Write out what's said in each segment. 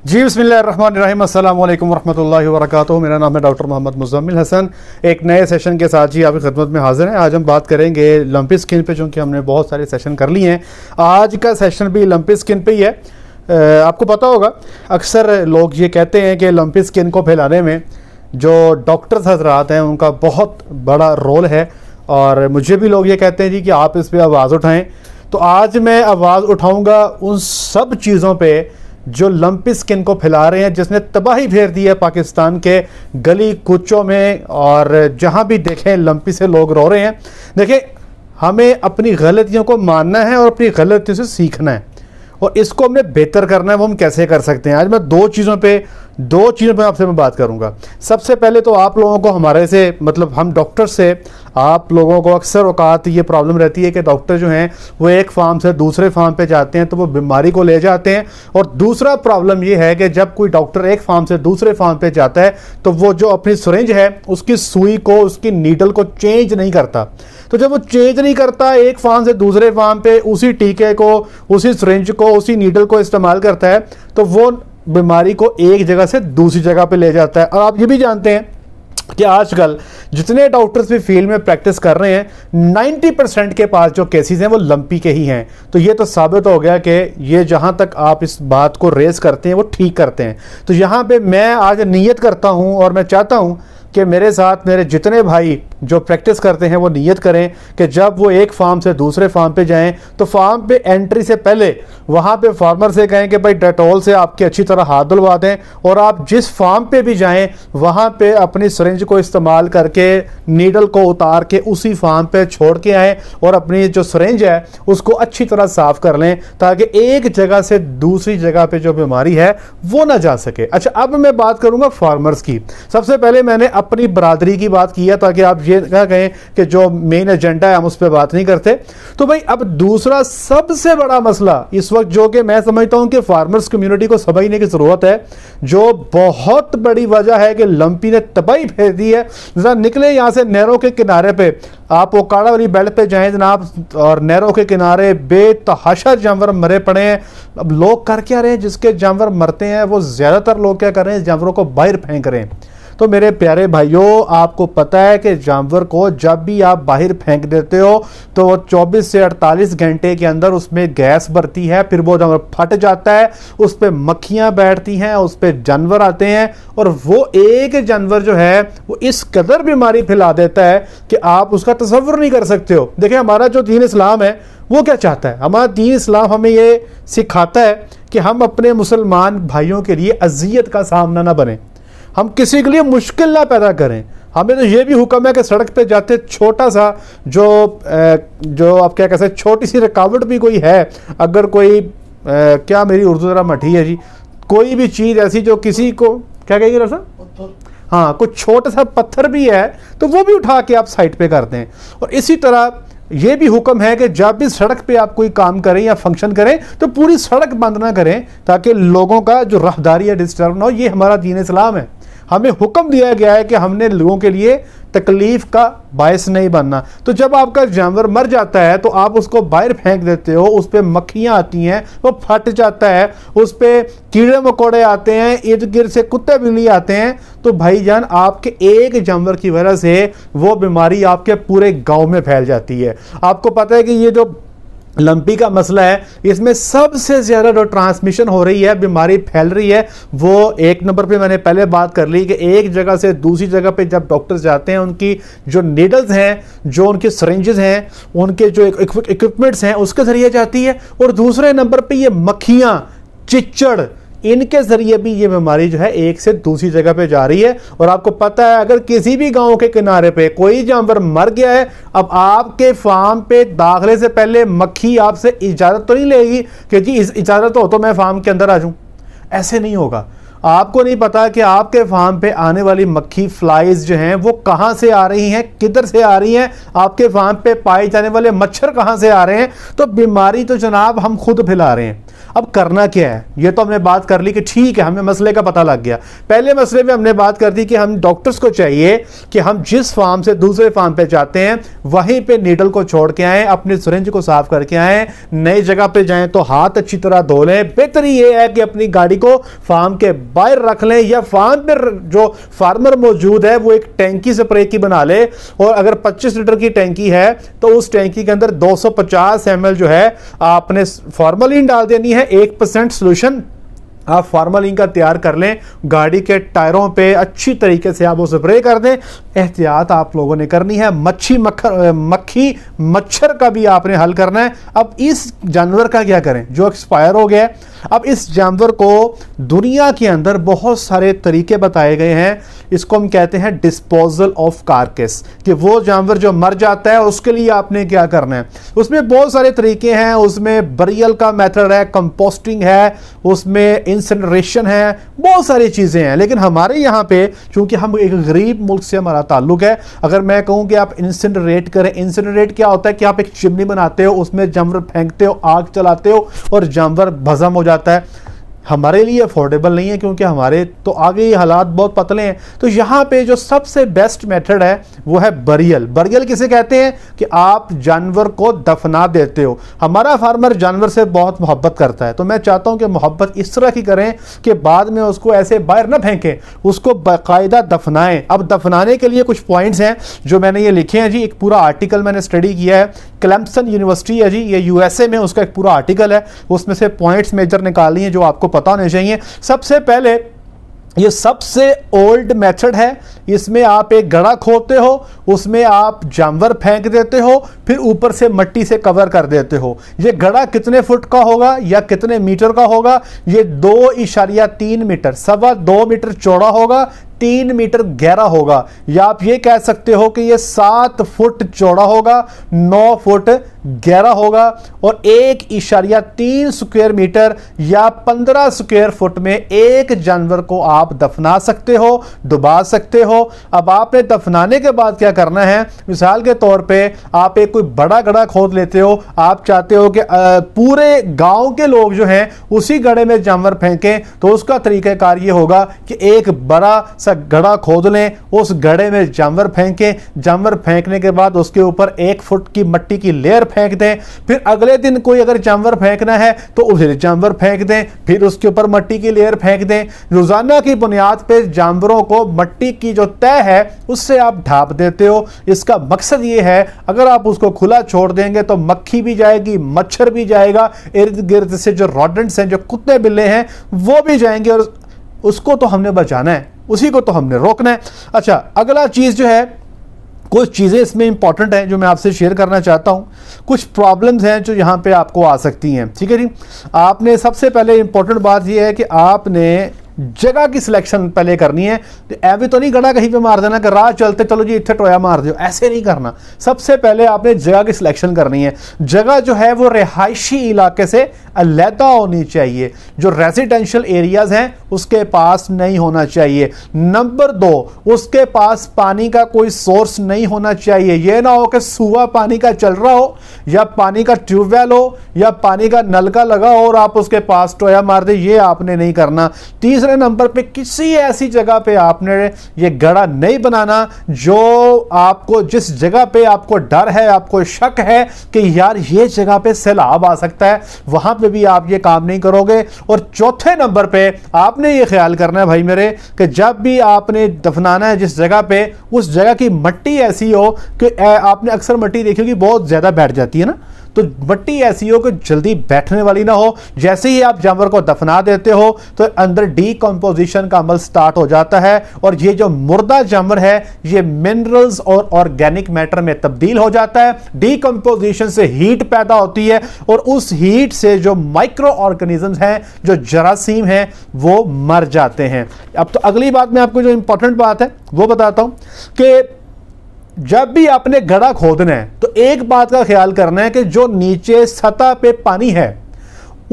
जी बिस्मिल्लाहिर्रहमानिर्रहीम, अस्सलाम वालेकुम वरहमतुल्लाहि वबरकातुहू। मेरा नाम है डॉक्टर मोहम्मद मुज़म्मिल हसन। एक नए सेशन के साथ ही आपकी खिदमत में हाजिर हैं। आज हम बात करेंगे लंपी स्किन पे, चूँकि हमने बहुत सारे सेशन कर लिए हैं। आज का सेशन भी लंपी स्किन पे ही है। आपको पता होगा, अक्सर लोग ये कहते हैं कि लंपी स्किन को फैलाने में जो डॉक्टर्स हजरात हैं उनका बहुत बड़ा रोल है, और मुझे भी लोग ये कहते हैं जी कि आप इस पर आवाज़ उठाएँ। तो आज मैं आवाज़ उठाऊँगा उन सब चीज़ों पर जो लंपी स्किन को फैला रहे हैं, जिसने तबाही फेर दी है पाकिस्तान के गली कूचों में, और जहां भी देखें लंपी से लोग रो रहे हैं। देखें, हमें अपनी गलतियों को मानना है और अपनी गलतियों से सीखना है, और इसको हमें बेहतर करना है। वो हम कैसे कर सकते हैं? आज मैं दो चीज़ों पे आपसे मैं बात करूंगा। सबसे पहले तो आप लोगों को हमारे से, मतलब हम डॉक्टर से, आप लोगों को अक्सर औकात ये प्रॉब्लम रहती है कि डॉक्टर जो हैं वो एक फार्म से दूसरे फार्म पे जाते हैं तो वो बीमारी को ले जाते हैं। और दूसरा प्रॉब्लम ये है कि जब कोई डॉक्टर एक फार्म से दूसरे फार्म पे जाता है तो वो जो अपनी सिरिंज है उसकी सुई को, उसकी नीडल को चेंज नहीं करता। तो जब वो चेंज नहीं करता, एक फार्म से दूसरे फार्म पे उसी टीके को, उसी सिरिंज को, उसी नीडल को इस्तेमाल करता है, तो वो बीमारी को एक जगह से दूसरी जगह पे ले जाता है। और आप ये भी जानते हैं कि आजकल जितने डॉक्टर्स भी फील्ड में प्रैक्टिस कर रहे हैं, 90% के पास जो केसेस हैं वो लंपी के ही हैं। तो ये तो साबित हो गया कि ये जहां तक आप इस बात को रेज करते हैं वो ठीक करते हैं। तो यहाँ पे मैं आज नियत करता हूँ और मैं चाहता हूँ कि मेरे साथ मेरे जितने भाई जो प्रैक्टिस करते हैं वो नियत करें कि जब वो एक फार्म से दूसरे फार्म पे जाएं तो फार्म पे एंट्री से पहले वहाँ पे फार्मर से कहें कि भाई डेटॉल से आपके अच्छी तरह हाथ धुलवा दें, और आप जिस फार्म पे भी जाएं वहाँ पे अपनी सिरिंज को इस्तेमाल करके नीडल को उतार के उसी फार्म पे छोड़ के आएँ, और अपनी जो सिरिंज है उसको अच्छी तरह साफ कर लें ताकि एक जगह से दूसरी जगह पर जो बीमारी है वो ना जा सके। अच्छा, अब मैं बात करूँगा फार्मर्स की। सबसे पहले मैंने अपनी बरादरी की बात की है ताकि आप ये ना कहें कि जो मेन एजेंडा है हम उस पर बात नहीं करते। तो भाई अब दूसरा सबसे बड़ा मसला इस वक्त जो कि मैं समझता हूं कि फार्मर्स कम्युनिटी को समझने की जरूरत है, जो बहुत बड़ी वजह है कि लंपी ने तबाही फेर दी है। जरा निकले यहां से नहरों के किनारे पे, आप ओकाड़ा वाली बेल्ट पे जाएं जनाब, और नहरों के किनारे बेतहाशा जानवर मरे पड़े हैं। अब लोग कर क्या रहे हैं? जिसके जानवर मरते हैं वो ज्यादातर लोग क्या कर रहे हैं? जानवरों को बाहर फेंक रहे हैं। तो मेरे प्यारे भाइयों, आपको पता है कि जानवर को जब भी आप बाहर फेंक देते हो तो 24 से 48 घंटे के अंदर उसमें गैस भरती है, फिर वो जानवर फट जाता है, उस पर मक्खियां बैठती हैं, उस पर जानवर आते हैं, और वो एक जानवर जो है वो इस कदर बीमारी फैला देता है कि आप उसका तसव्वुर नहीं कर सकते हो। देखिए, हमारा जो दीन इस्लाम है वो क्या चाहता है? हमारा दीन इस्लाम हमें ये सिखाता है कि हम अपने मुसलमान भाइयों के लिए अजियत का सामना ना बने, हम किसी के लिए मुश्किल ना पैदा करें। हमें तो ये भी हुक्म है कि सड़क पे जाते छोटा सा जो आप क्या कहते हैं, छोटी सी रुकावट भी कोई है, अगर कोई क्या मेरी उर्दू ज़रा मठी है जी, कोई भी चीज़ ऐसी जो किसी को क्या कहेंगे रसा, हाँ, कुछ छोटा सा पत्थर भी है तो वो भी उठा के आप साइड पे कर दें। और इसी तरह ये भी हुक्म है कि जब भी सड़क पे आप कोई काम करें या फंक्शन करें तो पूरी सड़क बंद ना करें ताकि लोगों का जो राहदारी है डिस्टर्ब ना हो। ये हमारा दीन इस्लाम है। हमें हुक्म दिया गया है कि हमने लोगों के लिए तकलीफ का बायस नहीं बनना। तो जब आपका जानवर मर जाता है तो आप उसको बाहर फेंक देते हो, उस पर मक्खियाँ आती हैं, वो फट जाता है, उस पर कीड़े मकोड़े आते हैं, इर्द गिर्द से कुत्ते बिल्ली आते हैं। तो भाईजान, आपके एक जानवर की वजह से वो बीमारी आपके पूरे गांव में फैल जाती है। आपको पता है कि ये जो लंपी का मसला है, इसमें सबसे ज़्यादा जो ट्रांसमिशन हो रही है, बीमारी फैल रही है, वो एक नंबर पे मैंने पहले बात कर ली कि एक जगह से दूसरी जगह पे जब डॉक्टर्स जाते हैं, उनकी जो नीडल्स हैं, जो उनके सिरिंजेस हैं, उनके जो इक्विपमेंट्स हैं, उसके ज़रिए जाती है। और दूसरे नंबर पे ये मक्खियाँ, चिच्चड़, इनके जरिए भी ये बीमारी जो है एक से दूसरी जगह पे जा रही है। और आपको पता है, अगर किसी भी गांव के किनारे पे कोई जानवर मर गया है, अब आपके फार्म पे दाखिले से पहले मक्खी आपसे इजाजत तो नहीं लेगी कि जी इजाजत हो तो मैं फार्म के अंदर आ जाऊं। ऐसे नहीं होगा। आपको नहीं पता कि आपके फार्म पे आने वाली मक्खी फ्लाइज जो हैं वो कहां से आ रही हैं, किधर से आ रही हैं, आपके फार्म पे पाए जाने वाले मच्छर कहां से आ रहे हैं। तो बीमारी तो जनाब हम खुद फैला रहे हैं। अब करना क्या है, ये तो हमने बात कर ली कि ठीक है हमें मसले का पता लग गया। पहले मसले में हमने बात कर दी कि हम डॉक्टर्स को चाहिए कि हम जिस फार्म से दूसरे फार्म पे जाते हैं वहीं पे नीडल को छोड़ के आएं, अपनी सिरिंज को साफ करके आएं, नई जगह पे जाएं तो हाथ अच्छी तरह धो लें। बेहतरी ये है कि अपनी गाड़ी को फार्म के बाहर रख लें या फार्म पर जो फार्मर मौजूद है वो एक टैंकी स्प्रे की बना ले, और अगर 25 लीटर की टैंकी है तो उस टैंकी के अंदर 250 ml जो है आपने फॉर्मलिन डाल देनी है। 1% सोल्यूशन आप फॉर्मलिन का तैयार कर लें, गाड़ी के टायरों पे अच्छी तरीके से आप वो स्प्रे कर दें। एहतियात आप लोगों ने करनी है। मक्खी मच्छर का भी आपने हल करना है। अब इस जानवर का क्या करें जो एक्सपायर हो गया है। अब इस जानवर को दुनिया के अंदर बहुत सारे तरीके बताए गए हैं। इसको हम कहते हैं डिस्पोजल ऑफ कार्केस, कि वो जानवर जो मर जाता है उसके लिए आपने क्या करना है। उसमें बहुत सारे तरीके हैं, उसमें बरियल का मेथड है, कंपोस्टिंग है, उसमें इंसिनरेशन है, बहुत सारी चीजें हैं। लेकिन हमारे यहाँ पे चूंकि हम एक गरीब मुल्क से हमारा ताल्लुक है, अगर मैं कहूँ कि आप इंसिनरेट करें, इंसिनरेट क्या होता है कि आप एक चिमनी बनाते हो, उसमें जानवर फेंकते हो, आग चलाते हो और जानवर भस्म हो जाता है। हमारे लिए अफोर्डेबल नहीं है क्योंकि हमारे तो आगे ही हालात बहुत पतले हैं। तो यहाँ पे जो सबसे बेस्ट मेथड है वो है बरियल। बरियल किसे कहते हैं कि आप जानवर को दफना देते हो। हमारा फार्मर जानवर से बहुत मोहब्बत करता है, तो मैं चाहता हूँ कि मोहब्बत इस तरह की करें कि बाद में उसको ऐसे बाहर ना फेंकें, उसको बाकायदा दफनाएं। अब दफनाने के लिए कुछ पॉइंट्स हैं जो मैंने ये लिखे हैं जी। एक पूरा आर्टिकल मैंने स्टडी किया है, क्लेम्पसन यूनिवर्सिटी है जी, ये यूएसए में, उसका एक पूरा आर्टिकल है, उसमें से पॉइंट्स मेजर निकाली हैं जो आपको पता होने चाहिए। सबसे पहले ये सबसे ओल्ड मेथड है, इसमें आप एक गड्ढा खोदते हो, उसमें आप जानवर फेंक देते हो, फिर ऊपर से मिट्टी से कवर कर देते हो। ये गड्ढा कितने फुट का होगा या कितने मीटर का होगा, ये 2.3 मीटर, 2.25 मीटर चौड़ा होगा, 3 मीटर गहरा होगा, या आप ये कह सकते हो कि ये 7 फुट चौड़ा होगा, 9 फुट गहरा होगा, और 1.3 स्क्वायर मीटर या 15 स्क्वायर फुट में एक जानवर को आप दफना सकते हो, डुबा सकते हो। अब आपने दफनाने के बाद क्या करना है, मिसाल के तौर पे आप एक कोई बड़ा गड्ढा खोद लेते हो, आप चाहते हो कि पूरे गांव के लोग जो हैं उसी गड्ढे में जानवर फेंकें, तो उसका तरीकाकार ये होगा कि एक बड़ा सा गड्ढा खोद लें, उस गड्ढे में जानवर फेंकें, जानवर फेंकने के बाद उसके ऊपर 1 फुट की मिट्टी की लेयर फेंक दें, फिर अगले दिन कोई अगर जानवर फेंकना है तो उसे जानवर फेंक दें, फिर उसके ऊपर मिट्टी की लेयर फेंक दें। रोजाना की बुनियाद पे जानवरों को मिट्टी की जो तय है उससे आप ढांप देते हो। इसका मकसद ये है अगर आप उसको खुला छोड़ देंगे तो मक्खी भी जाएगी, मच्छर भी जाएगा, इर्द गिर्द से जो रॉडेंट्स हैं, जो कुत्ते बिल्ले हैं, वो भी जाएंगे, और उसको तो हमने बचाना है, उसी को तो हमने रोकना है। अच्छा, अगला चीज जो है, कुछ चीज़ें इसमें इंपॉर्टेंट हैं जो मैं आपसे शेयर करना चाहता हूं। कुछ प्रॉब्लम्स हैं जो यहां पे आपको आ सकती हैं, ठीक है जी। आपने सबसे पहले इंपॉर्टेंट बात यह है कि आपने जगह की सिलेक्शन पहले करनी है। तो ऐसे तो नहीं गड्ढा कहीं पे मार देना कि राह चलते चलो जी इतने टोया मार दो, ऐसे नहीं करना। सबसे पहले आपने जगह की सिलेक्शन करनी है। जगह जो है वो रिहायशी इलाके से अलहदा होनी चाहिए, जो रेजिडेंशियल एरियाज हैं उसके पास नहीं होना चाहिए। नंबर 2, उसके पास पानी का कोई सोर्स नहीं होना चाहिए। यह ना हो कि सूआ पानी का चल रहा हो, या पानी का ट्यूबवेल हो, या पानी का नलका लगा हो और आप उसके पास टोया मार दे, ये आपने नहीं करना। तीसरे नंबर पे किसी ऐसी जगह पे आपने ये गड्ढा नहीं बनाना जो आपको, जिस जगह पे आपको डर है, आपको शक है कि यार ये जगह पे सैलाब आ सकता है, वहां पे भी आप ये काम नहीं करोगे। और चौथे नंबर पे आपने ये ख्याल करना है भाई मेरे कि जब भी आपने दफनाना है जिस जगह पे, उस जगह की मिट्टी ऐसी हो कि आपने अक्सर मिट्टी देखी होगी बहुत ज्यादा बैठ जाती है ना, तो मिट्टी ऐसी हो कि जल्दी बैठने वाली ना हो। जैसे ही आप जानवर को दफना देते हो तो अंदर डीकंपोजिशन का अमल स्टार्ट हो जाता है, और ये जो मुर्दा जानवर है ये मिनरल्स और ऑर्गेनिक मैटर में तब्दील हो जाता है। डीकंपोजिशन से हीट पैदा होती है, और उस हीट से जो माइक्रो ऑर्गेनिजम्स हैं, जो जरासीम हैं, वो मर जाते हैं। अब तो अगली बात मैं आपको जो इंपॉर्टेंट बात है वो बताता हूं कि जब भी आपने गड्ढा खोदना है तो एक बात का ख्याल करना है कि जो नीचे सतह पे पानी है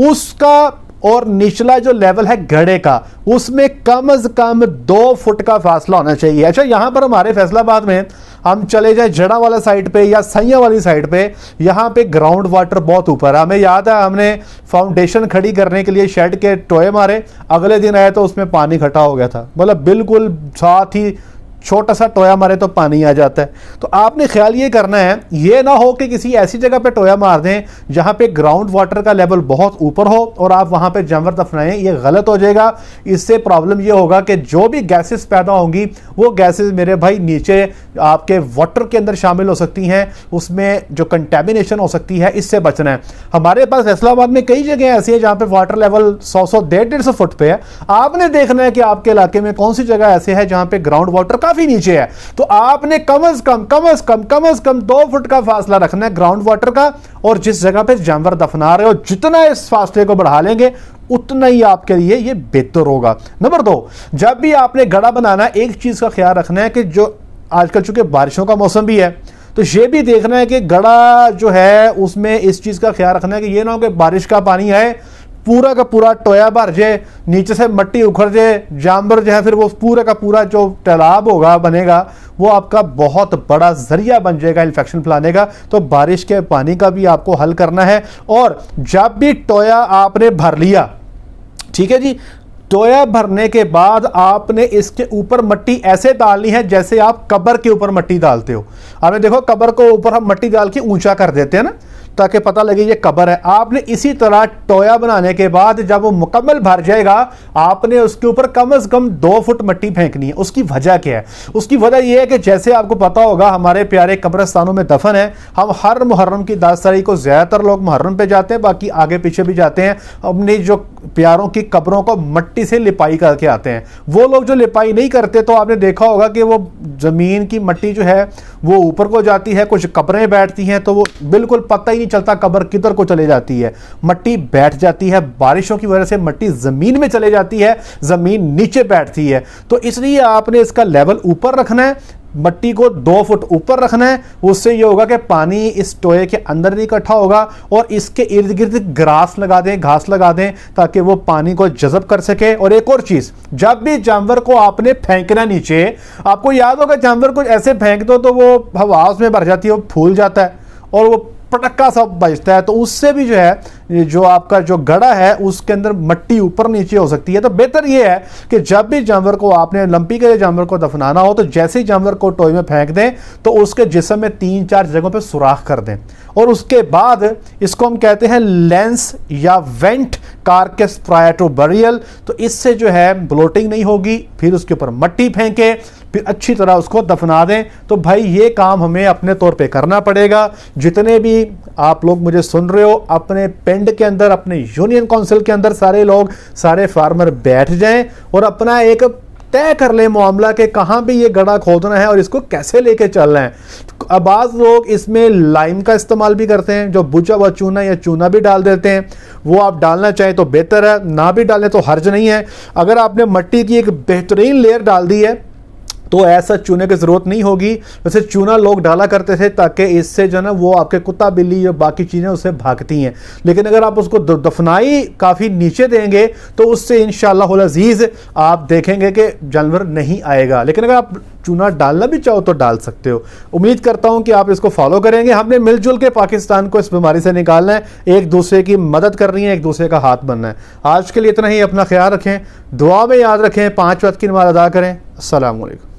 उसका और निचला जो लेवल है गड्ढे का, उसमें कम से कम 2 फुट का फासला होना चाहिए। अच्छा, यहां पर हमारे फैसलाबाद में हम चले जाए जड़ा वाला साइड पे या सैया वाली साइड पे, यहां पे ग्राउंड वाटर बहुत ऊपर है। हमें याद है हमने फाउंडेशन खड़ी करने के लिए शेड के टोए मारे, अगले दिन आए तो उसमें पानी इकट्ठा हो गया था, मतलब बिल्कुल साथ ही छोटा सा टोया मारे तो पानी आ जाता है। तो आपने ख्याल ये करना है, ये ना हो कि किसी ऐसी जगह पे टोया मार दें जहां पे ग्राउंड वाटर का लेवल बहुत ऊपर हो और आप वहां पे जानवर दफनाएं, ये गलत हो जाएगा। इससे प्रॉब्लम ये होगा कि जो भी गैसेस पैदा होंगी वो गैसेस मेरे भाई नीचे आपके वाटर के अंदर शामिल हो सकती हैं, उसमें जो कंटेमिनेशन हो सकती है, इससे बचना है। हमारे पास फैसलाबाद में कई जगह ऐसी है जहां पे वाटर लेवल 100 150 फुट पे है। आपने देखना है कि आपके इलाके में कौन सी जगह ऐसे है जहां पे ग्राउंड वाटर काफी नीचे है, तो आपने कम से कम 2 फुट का फासला रखना है ग्राउंड वाटर का, और जिस जगह पे जानवर दफना रहे हो जितना इस फासले को बढ़ा लेंगे उतना ही आपके लिए ये बेहतर होगा। नंबर 2, जब भी आपने गड़ा बनाना है एक चीज का ख्याल रखना है कि जो आजकल चूंकि बारिशों का मौसम भी है, तो ये भी देखना है कि गड़ा जो है उसमें इस चीज का ख्याल रखना है कि ये ना हो कि बारिश का पानी आए, पूरा का पूरा टोया भर जाए, नीचे से मिट्टी उखड़ जाए, जानवर जो है फिर वो पूरा का पूरा जो तालाब होगा बनेगा वो आपका बहुत बड़ा जरिया बन जाएगा इन्फेक्शन फैलाने का। तो बारिश के पानी का भी आपको हल करना है। और जब भी टोया आपने भर लिया, ठीक है जी, टोया भरने के बाद आपने इसके ऊपर मिट्टी ऐसे डालनी है जैसे आप कब्र के ऊपर मिट्टी डालते हो। आपने देखो कब्र को ऊपर हम मिट्टी डाल के ऊंचा कर देते हैं ना, ताकि पता लगे ये कब्र है। आपने इसी तरह टोया बनाने के बाद जब वो मुकम्मल भर जाएगा, आपने उसके ऊपर कम से कम 2 फुट मिट्टी फेंकनी है। उसकी वजह क्या है? उसकी वजह यह है कि जैसे आपको पता होगा हमारे प्यारे कब्रिस्तानों में दफन है, हम हर मुहर्रम की 10 तारीख को ज्यादातर लोग मुहर्रम पे जाते हैं, बाकी आगे पीछे भी जाते हैं, अपनी जो प्यारों की कब्रों को मिट्टी से लिपाई करके आते हैं। वो लोग जो लिपाई नहीं करते, तो आपने देखा होगा कि वो जमीन की मिट्टी जो है वो ऊपर को जाती है, कुछ कब्रें बैठती हैं, तो वो बिल्कुल पता ही नहीं चलता कब्र किधर को चले जाती है, मिट्टी बैठ जाती है। बारिशों की वजह से मिट्टी जमीन में चले जाती है, जमीन नीचे बैठती है। तो इसलिए आपने इसका लेवल ऊपर रखना है, मिट्टी को 2 फुट ऊपर रखना है। उससे यह होगा कि पानी इस टोए के अंदर नहीं इकट्ठा होगा, और इसके इर्द गिर्द ग्रास लगा दें, घास लगा दें, ताकि वो पानी को जज़ब कर सके। और एक और चीज, जब भी जानवर को आपने फेंकना नीचे, आपको याद होगा जानवर को ऐसे फेंक दो तो वो हवा में भर जाती है, वो फूल जाता है और वो पटक्का सा बजता है, तो उससे भी जो है जो आपका जो गड़ा है उसके अंदर मिट्टी ऊपर नीचे हो सकती है। तो बेहतर यह है कि जब भी जानवर को आपने लंपी के जानवर को दफनाना हो, तो जैसे ही जानवर को टोए में फेंक दें तो उसके जिस्म में 3-4 जगहों पे सुराख कर दें, और उसके बाद इसको हम कहते हैं लेंस या वेंट कार्केस प्रायर टू बरियल। तो इससे जो है ब्लोटिंग नहीं होगी। फिर उसके ऊपर मिट्टी फेंके, फिर अच्छी तरह उसको दफना दें। तो भाई ये काम हमें अपने तौर पे करना पड़ेगा। जितने भी आप लोग मुझे सुन रहे हो, अपने पिंड के अंदर, अपने यूनियन काउंसिल के अंदर सारे लोग, सारे फार्मर बैठ जाएं और अपना एक तय कर ले मामला के कहाँ पे ये गड़ा खोदना है और इसको कैसे लेके चलना है। अब बाज़ लोग इसमें लाइम का इस्तेमाल भी करते हैं, जो बुझा हुआ चूना या चूना भी डाल देते हैं। वो आप डालना चाहें तो बेहतर है, ना भी डालें तो हर्ज नहीं है। अगर आपने मिट्टी की एक बेहतरीन लेयर डाल दी है तो ऐसा चूने की ज़रूरत नहीं होगी। वैसे चूना लोग डाला करते थे ताकि इससे जो ना वो आपके कुत्ता बिल्ली या बाकी चीज़ें उससे भागती हैं, लेकिन अगर आप उसको दफनाई काफ़ी नीचे देंगे तो उससे इंशाअल्लाह अज़ीज़ आप देखेंगे कि जानवर नहीं आएगा। लेकिन अगर आप चूना डालना भी चाहो तो डाल सकते हो। उम्मीद करता हूं कि आप इसको फॉलो करेंगे। हमने मिलजुल के पाकिस्तान को इस बीमारी से निकालना है, एक दूसरे की मदद करनी है, एक दूसरे का हाथ बनना है। आज के लिए इतना ही। अपना ख्याल रखें, दुआ में याद रखें, 5 वक्त की नमाज़ अदा करें। अस्सलाम वालेकुम।